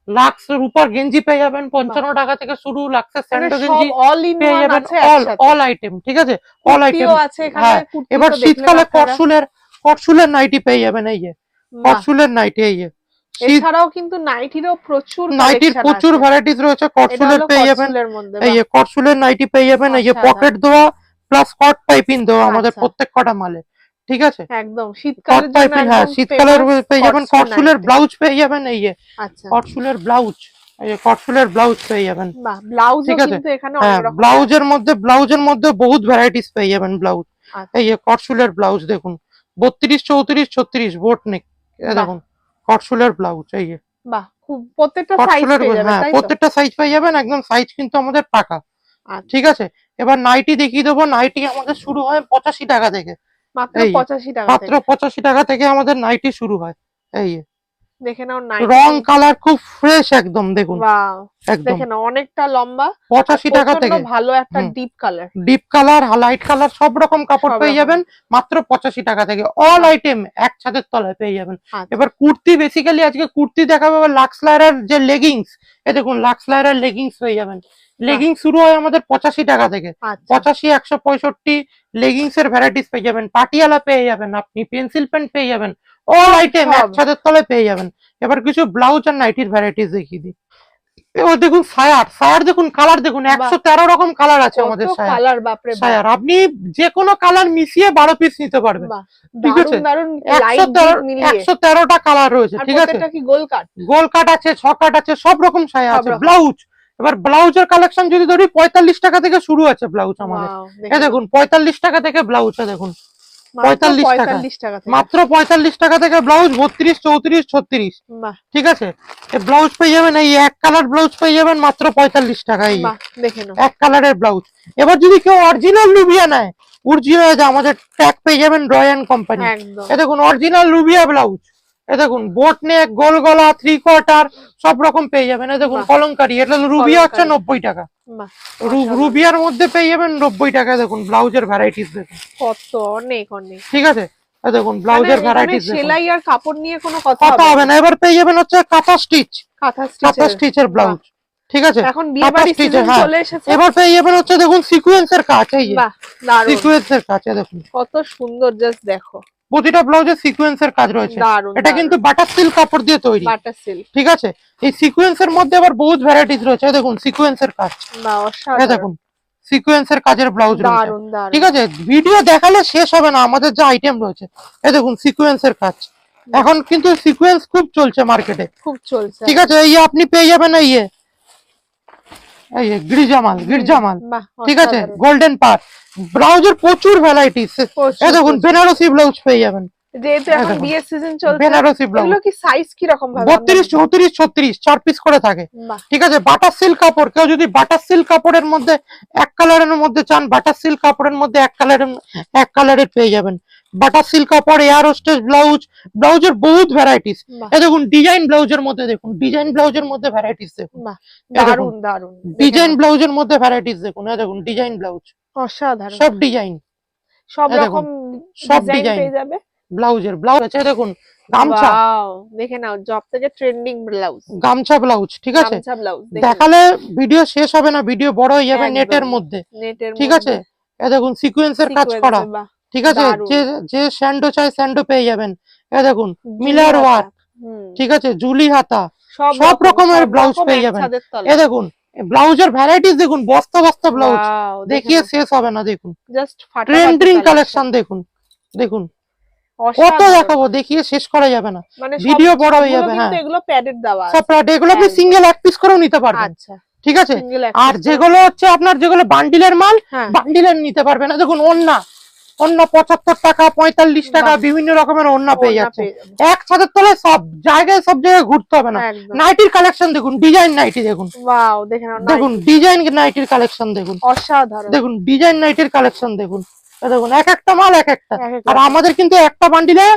লাক্স রূপার গেঞ্জি পেয়ে যাবেন 55 টাকা থেকে শুরু, লাক্সের স্যান্ডো গেঞ্জি পেয়ে যাবেন, অল আইটেম। ঠিক আছে, অল আইটেম। হ্যাঁ, এবার শীতকালে কটসুলের নাইটি পেয়ে যাবেন, এই যে কটসুলের নাইটি, এই যে এছাড়াও কিন্তু নাইটিরও প্রচুর ভ্যারাইটিস রয়েছে। কটসুলের পেয়ে যাবেন, এই যে কটসুলের নাইটি পেয়ে যাবেন, এই যে পকেট দেওয়া প্লাস কট পাইপিং দেওয়া আমাদের প্রত্যেক কটা মালে। ঠিক আছে, একদম শীতকালের জন্য, হ্যাঁ শীতকালের পেয়ে যাবেন। কটসুলের ব্লাউজ পেয়ে যাবেন, এই যে কটসুলের ব্লাউজ এই যে কটফুলের ব্লাউজ পেয়ে যাবেন। বাহ, ব্লাউজও ঠিক আছে, কিন্তু এখানে হ্যাঁ অনেক রকম। ব্লাউজের মধ্যে বহুত ভ্যারাইটিস পেয়ে যাবেন ব্লাউজ। আচ্ছা। এই যে কটফুলের ব্লাউজ দেখুন 32 34 36 বোট নেক, এই দেখুন কটফুলের ব্লাউজ। এই যে বাহ, খুব প্রত্যেকটা সাইজ কটফুলের, পেয়ে যাবে, হ্যাঁ তাই তো? প্রত্যেকটা সাইজ পেয়ে যাবেন, একদম সাইজ কিন্তু আমাদের পাকা। আচ্ছা। ঠিক আছে, এবার নাইটি দেখিয়ে দেবো। নাইটি আমাদের শুরু হয় 85 টাকা থেকে। মাত্র এই 85 টাকা মাত্র থেকে। 85 টাকা থেকে আমাদের নাইটি শুরু হয়। এই যে দেখে নাও নাইটি। রং কালার খুব ফ্রেশ একদম দেখুন। ওয়াও, একদম দেখে নাও অনেকটা লম্বা, 85 টাকা প্রচন্ড থেকে। ভালো একটা হুম, deep colour. Deep colour, light colour সব রকম কাপড় সব পেয়ে রকম। যাবেন মাত্র 85 টাকা থেকে। অল বাহ। আইটেম এক ছাদের তলায় পেয়ে যাবেন। আচ্ছা। এবার কুর্তি, বেসিক্যালি আজকে কুর্তি দেখাবো। লাক্স লাইরার যে লেগিংস, এ দেখুন লাক্স লাইরার লেগিংস পেয়ে যাবেন। লেগিংস শুরু হয় আমাদের 85 টাকা থেকে। আচ্ছা। 85 165 লেগিংস এর ভ্যারাইটিস পেয়ে যাবেন। পাটিয়ালা পেয়ে যাবেন, আপনি পেন্সিল প্যান্ট পেয়ে যাবেন। অল আইটেম এক সব। ছাদের তলায় পেয়ে যাবেন। এবার কিছু ব্লাউজ আর নাইটির ভ্যারাইটিস দেখিয়ে দিই। এবার দেখুন সায়ার দেখুন, কালার দেখুন, 113 রকম কালার আছে আমাদের কত সায়ার। কালার, বাপরে বাপ। সায়ার আপনি যে কোনো কালার মিশিয়ে 12 পিস নিতে পারবেন। বাহ, ঠিক আছে, দারুন দারুন লাইট ডিপ মিলিয়ে। 113টা কালার রয়েছে। আর ঠিক আছে, প্রত্যেকটা কি গোল কাট? গোল কাট আছে, ছ কাট আছে, সব রকম সায়া সব আছে। রকম। ব্লাউজ, এবার ব্লাউজের কালেকশন যদি ধরি 45 টাকা থেকে শুরু আছে ব্লাউজ আমাদের। ওয়াও, এ দেখুন 45 টাকা থেকে ব্লাউজ, দেখুন মাত্র 45 টাকা, 45 টাকা থেকে। মাত্র 45 টাকা থেকে ব্লাউজ 32 34 36। বাহ, ঠিক আছে, এই ব্লাউজ পেয়ে যাবেন, এই এক কালার ব্লাউজ পেয়ে যাবেন মাত্র 45 টাকায়। বাহ, দেখে নাও। এক কালারের ব্লাউজ। এবার যদি কেউ অরিজিনাল লুবিয়া নেয়, অরিজিনাল আমাদের ট্যাগ পেয়ে যাবেন রয়্যান কোম্পানি। একদম। এ দেখুন অরিজিনাল লুবিয়া ব্লাউজ। এ দেখুন বোট নেক, গোল গলা, 3/4 সব রকম পেয়ে যাবেন। এ দেখুন বাহ। কলমকারি, এটা রুবিয়া হচ্ছে কলমকারী। 90 টাকা। বাহ, রুবিয়ার মধ্যে পেয়ে যাবেন 90 টাকা। দেখুন ব্লাউজের ভ্যারাইটিস দেখুন। কত অনেক অনেক। ঠিক আছে, এ দেখুন মানে ব্লাউজের এখানে ভ্যারাইটিস দেখুন। সেলাই আর কাপড় নিয়ে কোনো কথা কথা হবে হবে না। এবার পেয়ে যাবেন হচ্ছে কাঁথা স্টিচ, কাঁথা কাঁথা স্টিচের। স্টিচের ব্লাউজ। ঠিক আছে, এখন বিয়ে কাঁথা বাড়ি স্টিচের, সিজন হ্যাঁ। চলে এসেছে। এবার পেয়ে যাবেন হচ্ছে দেখুন সিকোয়েন্সের কাজ। এই যে বাহ, দারুন। সিকোয়েন্সের কাজ, দেখুন কত সুন্দর, জাস্ট দেখো। প্রতিটা ব্লাউজে সিকোয়েন্সের কাজ রয়েছে। দারুন। এটা কিন্তু বাটার সিল্ক কাপড় দিয়ে তৈরি। Butter silk. ঠিক আছে, এই সিকোয়েন্সের মধ্যে আবার বহুত ভ্যারাইটিস রয়েছে। এই দেখুন সিকোয়েন্সের কাজ, বাহ, এই অসাধারণ। দেখুন সিকোয়েন্সের কাজের ব্লাউজ রয়েছে। দারুন দারুন। ঠিক আছে, ভিডিও দেখালে শেষ হবে না আমাদের যে আইটেম রয়েছে। এই দেখুন সিকোয়েন্সের কাজ, এখন কিন্তু সিকোয়েন্স খুব চলছে মার্কেটে। খুব চলছে। ঠিক আছে, এই আপনি পেয়ে যাবেন এই গির্জামাল, বাহ, ঠিক আছে, অসাধারণ। গোল্ডেন পার ব্লাউজের প্রচুর ভ্যারাইটিস। প্রচুর, এই দেখুন প্রচুর। বেনারসি ব্লাউজ পেয়ে যাবেন। যেহেতু এখন দেখুন, বিয়ের সিজন চলছে, বেনারসি ব্লাউজ এগুলো কি সাইজ কি রকম ভাবে? 32 34 36 4 পিস করে থাকে। বাহ, ঠিক আছে, বাটার সিল্ক কাপড়, কেউ যদি বাটার সিল্ক কাপড়ের মধ্যে এক কালারের মধ্যে চান, বাটার সিল্ক কাপড়ের মধ্যে এক কালারের পেয়ে যাবেন। বাটার সিল্ক কাপড়, এয়ার হোস্টেস ব্লাউজ, ব্লাউজের বহুত ভ্যারাইটিস। বাহ, এই দেখুন ডিজাইন ব্লাউজের মধ্যে, দেখুন ডিজাইন ব্লাউজের মধ্যে ভ্যারাইটিস দেখুন। বাহ, এই দেখুন দারুন দারুন। ডিজাইন ব্লাউজের মধ্যে ভ্যারাইটিস দেখুন। এই দেখুন ডিজাইন ব্লাউজ, অসাধারণ। সব ডিজাইন, সব এই দেখুন, রকম সব ডিজাইন ডিজাইন পেয়ে যাবে। ব্লাউজের ব্লাউজ আছে। দেখুন গামছা, ওয়াও, দেখে নাও জব থেকে ট্রেন্ডিং ব্লাউজ। গামছা ব্লাউজ। ঠিক আছে, গামছা ব্লাউজ দেখালে ভিডিও শেষ হবে না, ভিডিও বড় হয়ে যাবে একদম। নেটের মধ্যে। নেটের ঠিক আছে, এ দেখুন সিকোয়েন্সের কাজ সিকোয়েন্সে, করা। বাহ, ঠিক আছে, দারুন। যে স্যান্ডো চাই স্যান্ডো পেয়ে যাবেন। এ দেখুন জুলি মিলার হাতা। ওয়ার্ক। হুম, ঠিক আছে, জুলি হাতা, সব সব রকমের সব ব্লাউজ রকম পেয়ে এক যাবেন। ছাদের তলায়। এ দেখুন ব্লাউজের ভ্যারাইটিস দেখুন, বস্তা বস্তা ব্লাউজ, ওয়াও, দেখিয়ে শেষ হবে না। দেখুন জাস্ট ফাটাফাটি ট্রেন্ডিং কালেকশন। কালেকশন দেখুন, দেখুন কত অসাধারণ। দেখাবো, দেখিয়ে শেষ করা যাবে না, মানে ভিডিও বড় হয়ে সবগুলো যাবে। হ্যাঁ, কিন্তু এগুলো প্যাডেড দেওয়া সব আছে। এগুলো আপনি একদম। সিঙ্গেল এক পিস করেও নিতে পারবেন। আচ্ছা, ঠিক আছে, সিঙ্গেল এক আর piece করে। যেগুলো হচ্ছে আপনার যেগুলো বান্ডিলের মাল, হ্যাঁ, বান্ডিলের নিতে পারবেন না। দেখুন ওন্না 75 টাকা 45 টাকা বাহ, বিভিন্ন রকমের ওন্না পেয়ে ওড়না যাচ্ছে। পেয়ে যাবে। এক ছাদের তলায় সব জায়গায় ঘুরতে হবে না। একদম। নাইটির কালেকশন দেখুন, ডিজাইন নাইটি দেখুন, ওয়াও, দেখে নাও দেখুন নাইটি। ডিজাইন নাইটির কালেকশন দেখুন, অসাধারণ। দেখুন ডিজাইন নাইটির কালেকশন দেখুন। দেখুন এক একটা মাল এক একটা। এক এক আর রকম। আমাদের কিন্তু একটা বান্ডিলে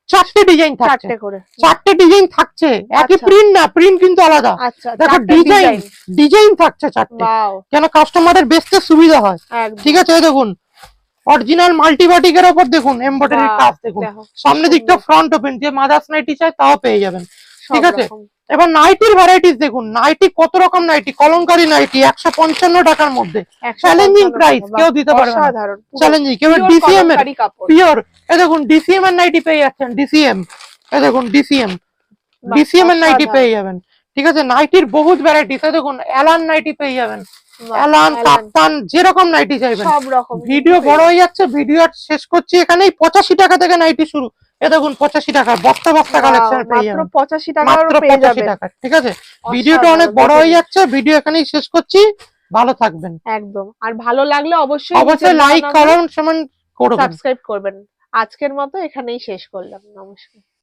4টে ডিজাইন থাকছে, চারটে করে। 4টে ডিজাইন থাকছে, একই আচ্ছা। প্রিন্ট না, প্রিন্ট কিন্তু আলাদা। আচ্ছা, দেখো চারটে ডিজাইন, ডিজাইন থাকছে 4টে, ওয়াও, কেন কাস্টমারের বেচতে সুবিধা হয়। একদম। ঠিক আছে, এই দেখুন অরিজিনাল মাল্টিবাটিকের উপর দেখুন এমব্রয়ডারি বাহ, কাজ দেখুন। দেখো, কি সামনে দিকটা সুন্দর। ফ্রন্ট ওপেন, যে মাদার্স নাইটি চাই তাও পেয়ে যাবেন। সব ঠিক আছে, রকম। এবার নাইটির ভ্যারাইটিস দেখুন, নাইটি কত রকম নাইটি, কলমকারি নাইটি 155 টাকার মধ্যে, 155 চ্যালেঞ্জিং প্রাইস, টাকা, বাহ, কেউ দিতে পারবে না, অসাধারণ। চ্যালেঞ্জিং। এবার Pure ডিসিএম এর কলমকারী কাপড়। পিওর, এই দেখুন ডিসিএম এর নাইটি পেয়ে যাচ্ছেন। ডিসিএম, এই দেখুন ডিসিএম, বাহ, ডিসিএম এর নাইটি অসাধারণ। পেয়ে যাবেন। ঠিক আছে, নাইটির বহুত ভ্যারাইটিস, এই দেখুন অ্যালান নাইটি পেয়ে যাবেন। অ্যালান কাপ্তান যেরকম নাইটি চাইবেন সব রকম ভিডিও বড় হয়ে যাচ্ছে, ভিডিও শেষ করছি এখানেই। 85 টাকা থেকে নাইটি শুরু। এ দেখুন 85 টাকা বক্তা বক্তা কালেকশন পেয়ে মাত্র যাবেন 85 টাকার মাত্র পেয়ে 85 যাবেন। টাকা। ঠিক আছে, ভিডিওটা অনেক বড় হয়ে যাচ্ছে, ভিডিও এখানেই শেষ করছি। ভালো থাকবেন, একদম। আর ভালো লাগলে অবশ্যই লাইক কমেন্ট করবেন, সাবস্ক্রাইব করবেন। আজকের মতো এখানেই শেষ করলাম। নমস্কার।